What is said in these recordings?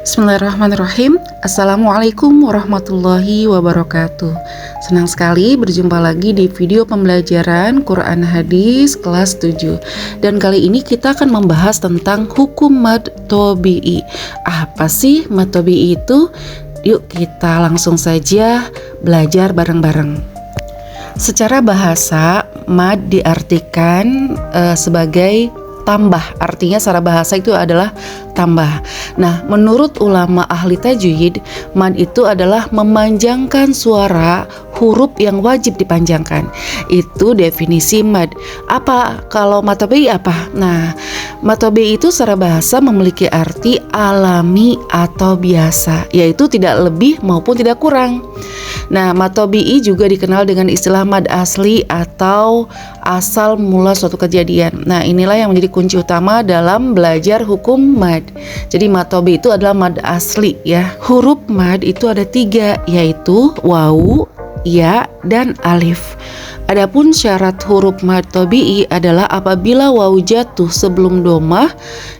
Bismillahirrahmanirrahim. Assalamualaikum warahmatullahi wabarakatuh. Senang sekali berjumpa lagi di video pembelajaran Quran Hadis kelas 7. Dan kali ini kita akan membahas tentang hukum mad tobi'i. Apa sih mad tobi'i itu? Yuk kita langsung saja belajar bareng-bareng. Secara bahasa, mad diartikan sebagai tambah, artinya secara bahasa itu adalah tambah. Nah, menurut ulama ahli tajwid, mad itu adalah memanjangkan suara huruf yang wajib dipanjangkan. Itu definisi mad. Apa kalau mad tobi'i apa? Nah, mad tobi'i itu secara bahasa memiliki arti alami atau biasa, yaitu tidak lebih maupun tidak kurang. Nah, mad tobi'i juga dikenal dengan istilah mad asli atau asal mula suatu kejadian. Nah, inilah yang menjadi kunci utama dalam belajar hukum mad. Jadi mad tobi'i itu adalah mad asli ya. Huruf mad itu ada 3, yaitu wawu, ya, dan alif. Adapun syarat huruf mad tobi'i adalah apabila wawu jatuh sebelum domah,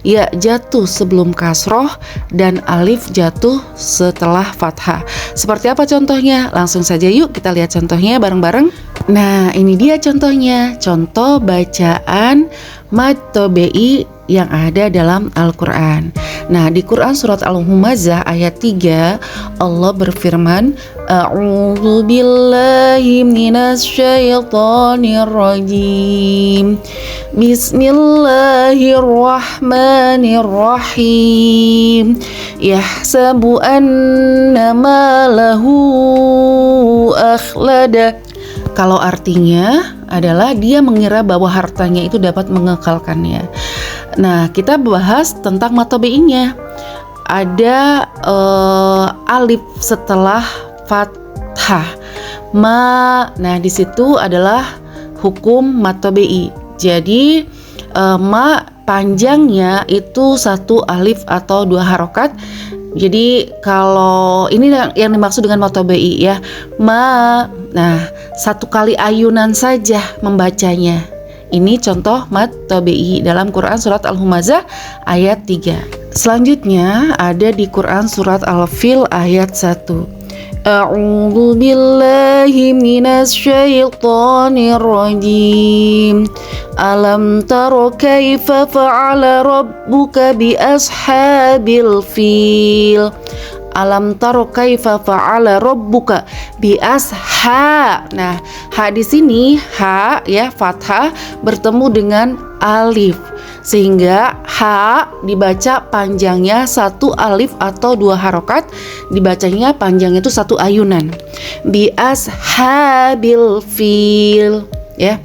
ya jatuh sebelum kasroh, dan alif jatuh setelah fathah. Seperti apa contohnya? Langsung saja yuk kita lihat contohnya bareng-bareng. Nah, ini dia contohnya. Contoh bacaan mad tobi'i yang ada dalam Al-Quran. Nah, di Quran surat Al-Humazah ayat 3, Allah berfirman, A'udzu billahi minasyaitonir rajim. Bismillahirrahmanirrahim. Yahsabu annama lahu akhlada. Kalau artinya adalah dia mengira bahwa hartanya itu dapat mengekalkannya. Nah, kita bahas tentang mad tobi'inya. Ada alif setelah fathah. Nah, di situ adalah hukum mad tobi'i. Jadi ma panjangnya itu 1 alif atau 2 harokat. Jadi kalau ini yang dimaksud dengan mad tobi'i ya, nah 1 kali ayunan saja membacanya. Ini contoh mad tobi'i dalam Quran surat Al-Humazah ayat 3. Selanjutnya ada di Quran surat Al-Fil ayat 1. A'udzu billahi minasyaitonir rajim. Alam tara kaifa fa'ala rabbuka bi ashabil fil. Alam taro kaifa fa'ala rabbuka bi asha. Nah, ha di sini ha ya fathah bertemu dengan alif, sehingga ha dibaca panjangnya 1 alif atau 2 harokat, dibacanya panjangnya itu 1 ayunan. Bi ashabil fil ya.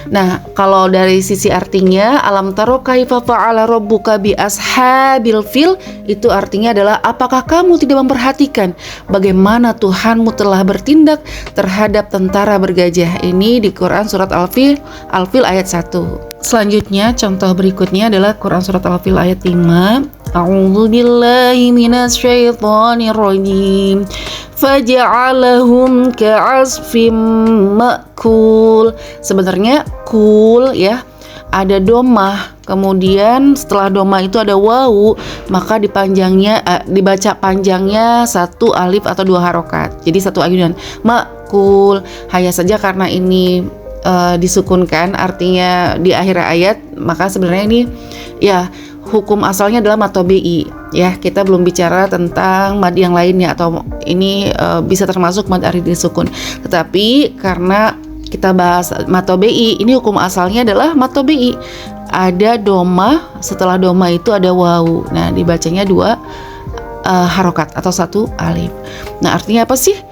Nah, kalau dari sisi artinya, alam taro kaifa fa'ala rabbuka bi ashabil fil, itu artinya adalah apakah kamu tidak memperhatikan bagaimana Tuhanmu telah bertindak terhadap tentara bergajah. Ini di Quran surat Al-Fil ayat 1. Selanjutnya contoh berikutnya adalah Quran surat Al-Fil ayat 5. A'udzu billahi minasyaitonir rajim. Faja'alahum ka'asfim ma'kul. Sebenarnya kul ya, ada domah, kemudian setelah domah itu ada wawu, maka dibaca panjangnya 1 alif atau 2 harokat. Jadi 1 ayunan. Ma'kul. Hanya saja karena ini disukunkan, artinya di akhir ayat, maka sebenarnya ini ya hukum asalnya adalah mad tobi'i ya. Kita belum bicara tentang mad yang lainnya, atau ini bisa termasuk mad arid disukun. Tetapi karena kita bahas mad tobi'i, ini hukum asalnya adalah mad tobi'i. Ada domah, setelah domah itu ada wawu. Nah, dibacanya 2 harokat atau 1 alif. Nah, artinya apa sih?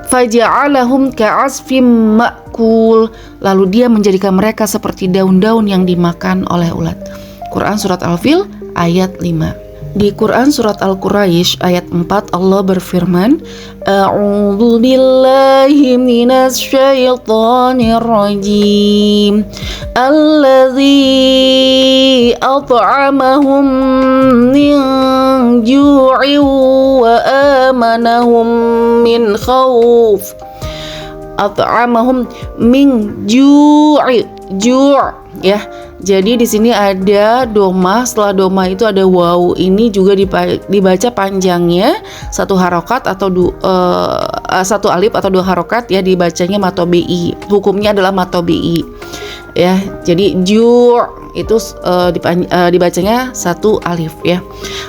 Faja'alahum ka'asfim ma'kul. Lalu dia menjadikan mereka seperti daun-daun yang dimakan oleh ulat. Quran surat Al-Fil ayat 5. Di Quran surat Al-Quraisy ayat 4, Allah berfirman, A'udzu billahi minasyaitonir rajim. Allazi at'amahum min ju'in wa amanahum min khauf. At'amahum min ju'i. ya. Jadi di sini ada doma, setelah doma itu ada waw. Ini juga dibaca panjangnya satu harokat atau satu alif atau dua harokat ya, dibacanya matobi. Hukumnya adalah matobi ya. Jadi itu dibacanya satu alif ya.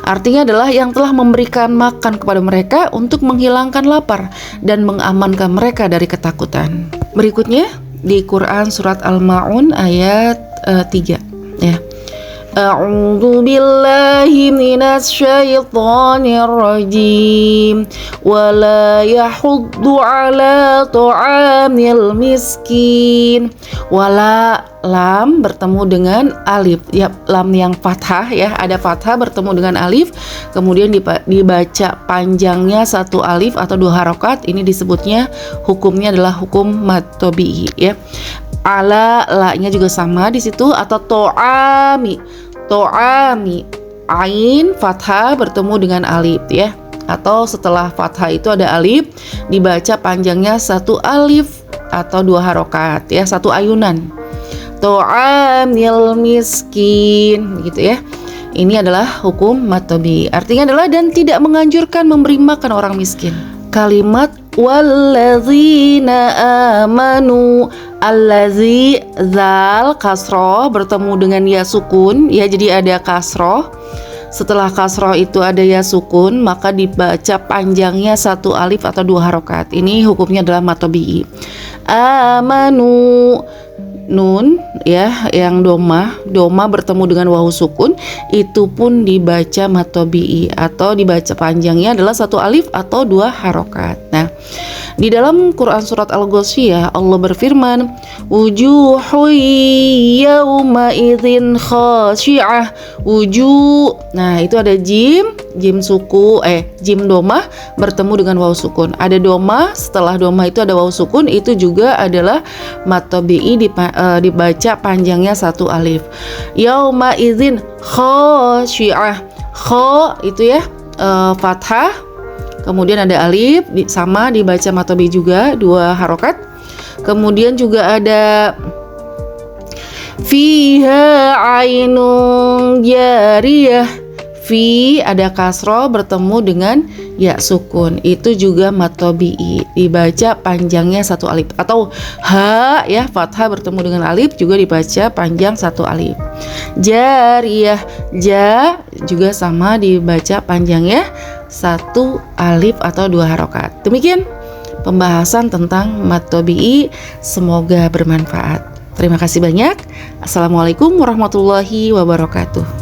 Artinya adalah yang telah memberikan makan kepada mereka untuk menghilangkan lapar dan mengamankan mereka dari ketakutan. Berikutnya di Quran surat Al-Ma'un ayat 3 ya. A'udzu billahi minasy syaithanir rajim wa la yahuddu ala ta'amil miskin. Wala, lam bertemu dengan alif ya, lam yang fathah ya, ada fathah bertemu dengan alif, kemudian dibaca panjangnya satu alif atau dua harokat. Ini disebutnya hukumnya adalah hukum matobi ya. Ala, la-nya juga sama di situ, atau to'ami, ain fathah bertemu dengan alif ya, atau setelah fathah itu ada alif, dibaca panjangnya satu alif atau dua harokat ya, satu ayunan. To'amil miskin gitu ya. Ini adalah hukum matobi. Artinya adalah dan tidak menganjurkan memberi makan orang miskin. Kalimat walladzina amanu, allazi, zal kasroh bertemu dengan ya sukun ya, jadi ada kasroh. Setelah kasroh itu ada ya sukun, maka dibaca panjangnya satu alif atau dua harokat. Ini hukumnya adalah matobi. Amanu, nun ya, yang doma bertemu dengan wawu sukun, itu pun dibaca matobi atau dibaca panjangnya adalah satu alif atau dua harokat. Nah, di dalam Quran surat Al-Ghasyiyah Allah berfirman, wujuhu yawma idzin khashi'ah. Wujuh, nah itu ada jim suku jim domah bertemu dengan wawu sukun. Ada doma, setelah doma itu ada wawu sukun, itu juga adalah matobi dibaca panjangnya satu alif. Yauma idzin khashi'ah, kha itu ya fathah, kemudian ada alif sama dibaca matobi juga dua harokat. Kemudian juga ada fiha ainun jariyah, fi ada kasroh bertemu dengan ya sukun, itu juga matobi dibaca panjangnya satu alif, atau ha ya fathah bertemu dengan alif juga dibaca panjang satu alif. Jariyah, ja juga sama dibaca panjangnya satu alif atau dua harokat. Demikian pembahasan tentang matobi, semoga bermanfaat. Terima kasih banyak. Assalamualaikum warahmatullahi wabarakatuh.